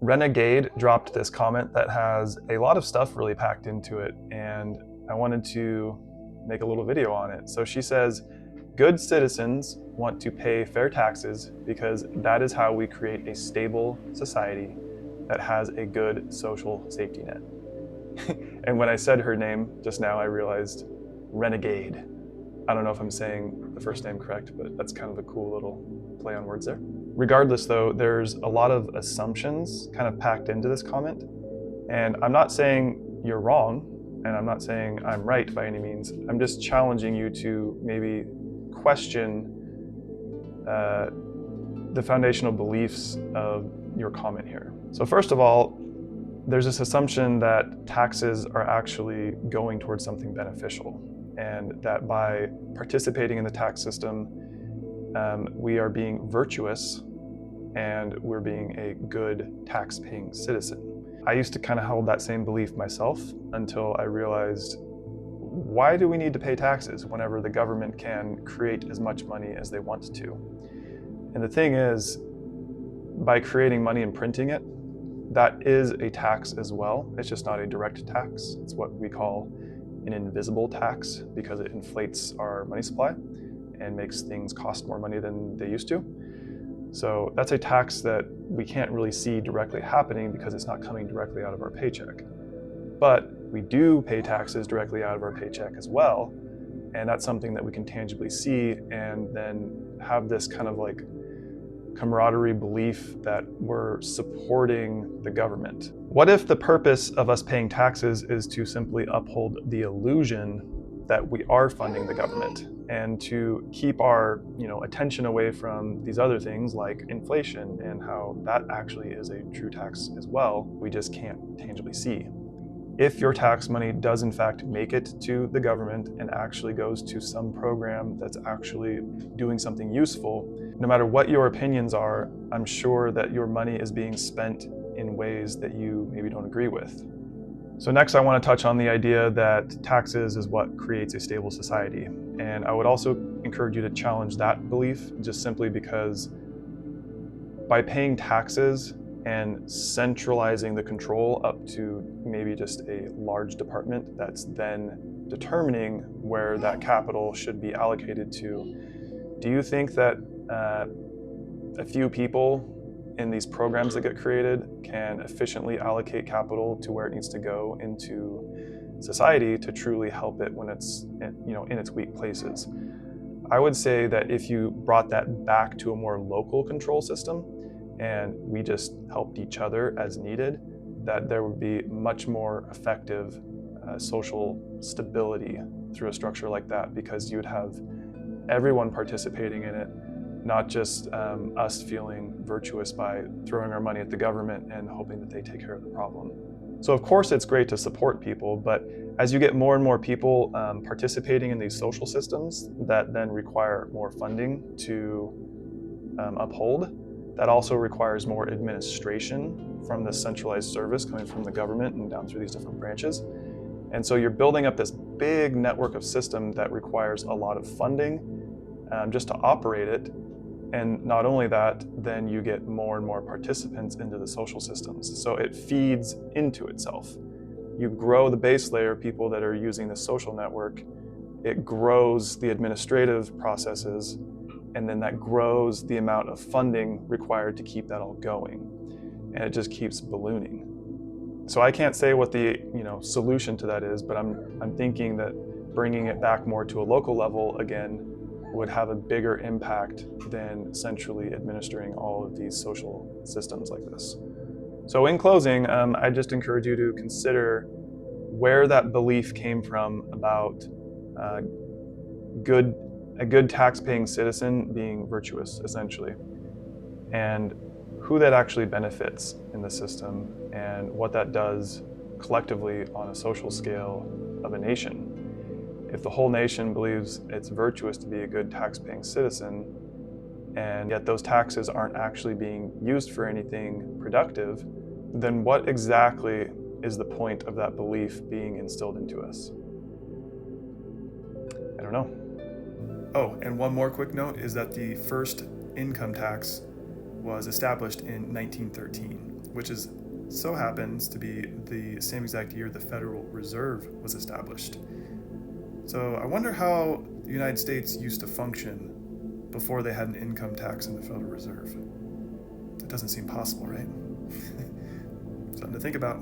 Renegade dropped this comment that has a lot of stuff really packed into it, and I wanted to make a little video on it. So she says, good citizens want to pay fair taxes because that is how we create a stable society that has a good social safety net. And when I said her name just now, I realized Renegade. I don't know if I'm saying the first name correct, but that's kind of a cool little play on words there. Regardless though, there's a lot of assumptions kind of packed into this comment. And I'm not saying you're wrong, and I'm not saying I'm right by any means. I'm just challenging you to maybe question the foundational beliefs of your comment here. So first of all, there's this assumption that taxes are actually going towards something beneficial, and that by participating in the tax system, we are being virtuous and we're being a good tax-paying citizen. I used to kind of hold that same belief myself until I realized, why do we need to pay taxes whenever the government can create as much money as they want to? And the thing is, by creating money and printing it, that is a tax as well. It's just not a direct tax. It's what we call an invisible tax because it inflates our money supply and makes things cost more money than they used to. So that's a tax that we can't really see directly happening because it's not coming directly out of our paycheck. But we do pay taxes directly out of our paycheck as well. And that's something that we can tangibly see and then have this kind of like camaraderie belief that we're supporting the government. What if the purpose of us paying taxes is to simply uphold the illusion that we are funding the government and to keep our attention away from these other things like inflation and how that actually is a true tax as well, we just can't tangibly see. If your tax money does in fact make it to the government and actually goes to some program that's actually doing something useful, no matter what your opinions are, I'm sure that your money is being spent in ways that you maybe don't agree with. So next I want to touch on the idea that taxes is what creates a stable society. And I would also encourage you to challenge that belief just simply because by paying taxes and centralizing the control up to maybe just a large department that's then determining where that capital should be allocated to, do you think that a few people in these programs that get created can efficiently allocate capital to where it needs to go into society to truly help it when it's in its weak places? I would say that if you brought that back to a more local control system and we just helped each other as needed, that there would be much more effective social stability through a structure like that, because you would have everyone participating in it, not just us feeling virtuous by throwing our money at the government and hoping that they take care of the problem. So of course it's great to support people, but as you get more and more people participating in these social systems that then require more funding to uphold, that also requires more administration from the centralized service coming from the government and down through these different branches. And so you're building up this big network of system that requires a lot of funding just to operate it. And not only that, then you get more and more participants into the social systems. So it feeds into itself. You grow the base layer of people that are using the social network. It grows the administrative processes, and then that grows the amount of funding required to keep that all going. And it just keeps ballooning. So I can't say what the solution to that is, but I'm thinking that bringing it back more to a local level again would have a bigger impact than centrally administering all of these social systems like this. So in closing, I just encourage you to consider where that belief came from about a good tax-paying citizen being virtuous, essentially, and who that actually benefits in the system and what that does collectively on a social scale of a nation. If the whole nation believes it's virtuous to be a good tax-paying citizen, and yet those taxes aren't actually being used for anything productive, then what exactly is the point of that belief being instilled into us? I don't know. Oh, and one more quick note is that the first income tax was established in 1913, which so happens to be the same exact year the Federal Reserve was established. So I wonder how the United States used to function before they had an income tax in the Federal Reserve. It doesn't seem possible, right? Something to think about.